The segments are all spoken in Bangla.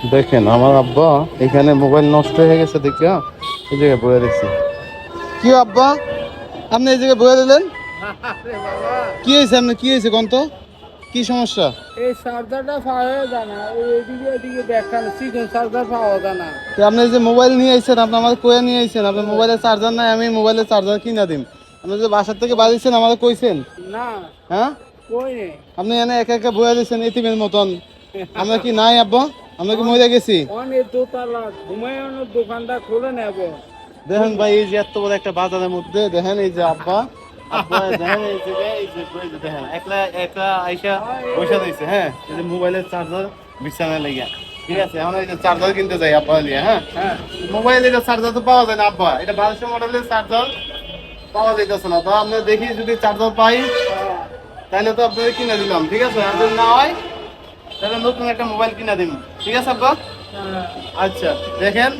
দেখেন আমার আব্বা এখানে মোবাইল নষ্ট হয়ে গেছে দেখে এই জায়গায় বয়ে দিচ্ছি। কি আব্বা আপনি এই জায়গায় বয়ে দিলেন? আরে বাবা, কি হয়েছে আপনি, কি হয়েছে কোন তো, কি সমস্যা? এই চার্জারটা পাওয়া যায় না, ওই এদিকে এদিকে দেখা না, চিকন চার্জার পাওয়া যায় না। তো আপনি যে মোবাইল নিয়ে আইছেন, আপনি আমাদের কয়ে নিয়ে আইছেন, আপনার মোবাইলের চার্জার নাই, আমি মোবাইলের চার্জার কিনা দিম। আপনি যে বাসার থেকে বাড়িছেন আমাদের কইছেন? না, হ্যাঁ, কই নেই। আপনি এনে একা একা বয়ে দিচ্ছেন এতিমের মতন। আমরা কি নাই আব্বা? আমরা কি মরে গেছি? অনেক দোতলা ঘুমানোর দোকানটা খুলে নেব। দেখেন ভাই, এই যে এত বড় একটা বাজারের মধ্যে দেখেন এই যে আব্বা, আব্বা দেখেন এই যে দেখেন একলা একলা আইসা পয়সা দিয়েছে। হ্যাঁ, এই যে মোবাইলের চার্জার বিছানা লেগে, ঠিক আছে। এখন এই যে চার্জার কিনতে যাই আব্বা লিয়ে। হ্যাঁ, হ্যাঁ, মোবাইল এটা চার্জার তো পাওয়া যায় না আব্বা, এটা 1200 মডেলের চার্জার পাওয়া যাইতেছে না। তো আমরা দেখি যদি চার্জার পাই তাহলে তো আপনাদের কিনে দিলাম, ঠিক আছে। আর যদি না হয় তাহলে নতুন একটা মোবাইল কিনে দিব, ঠিক আছে আব্বা। হ্যাঁ। আচ্ছা, দেখেন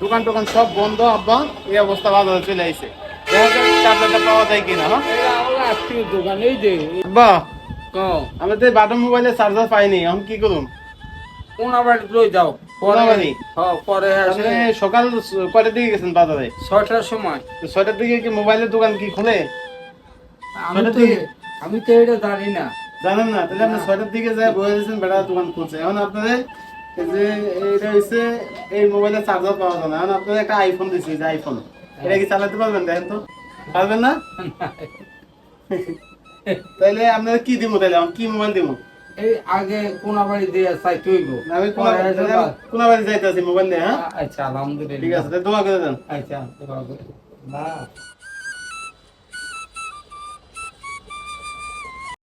দোকান টোকান সব বন্ধ আব্বা, এই অবস্থা বাজারে চলে আইছে। দেখা যাক চার্জারটা পাওয়া যায় কিনা। হ্যাঁ এটা আমার আত্মীয় দোকান, এই যে আব্বা, কও, আমি তো বাটন মোবাইলের চার্জার পাইনি, এখন কি করুম? কোন আবার লই যাও পরে। কোনাবাড়ি? হ্যাঁ, পরে আসে আপনি সকাল কয়টার দিকে গেছেন বাজারে? 6টার সময়। তো 6টার দিকে কি মোবাইলের দোকান কি খোলে? আমি ছয়টার তো দিকে? আমি তো এটা জানি না। জানেন না? তাহলে আপনি 6টার দিকে যায় বয়ে দিয়েছেন, বেড়া দোকান খুলছে। এখন আপনাদের এই যে এইটা হচ্ছে এই মোবাইলের চার্জার পাওয়া যায় না। এখন আপনাদের একটা আইফোন দিচ্ছি, যে আইফোন, এটা কি চালাতে পারবেন? দেখেন তো, পারবেন না? তাইলে আপনারা কি দিব? তাইলে আমি কি মোবাইল দিব? এই আগে কোনাবাড়ি দিয়ে চাই তুইব। আমি কোন বাড়ি যাইতে আছি মোবাইল নিয়ে। হ্যাঁ, আচ্ছা, ঠিক আলহামদুলিল্লাহ। আছে, তাহলে দোয়া করে দেন। আচ্ছা, না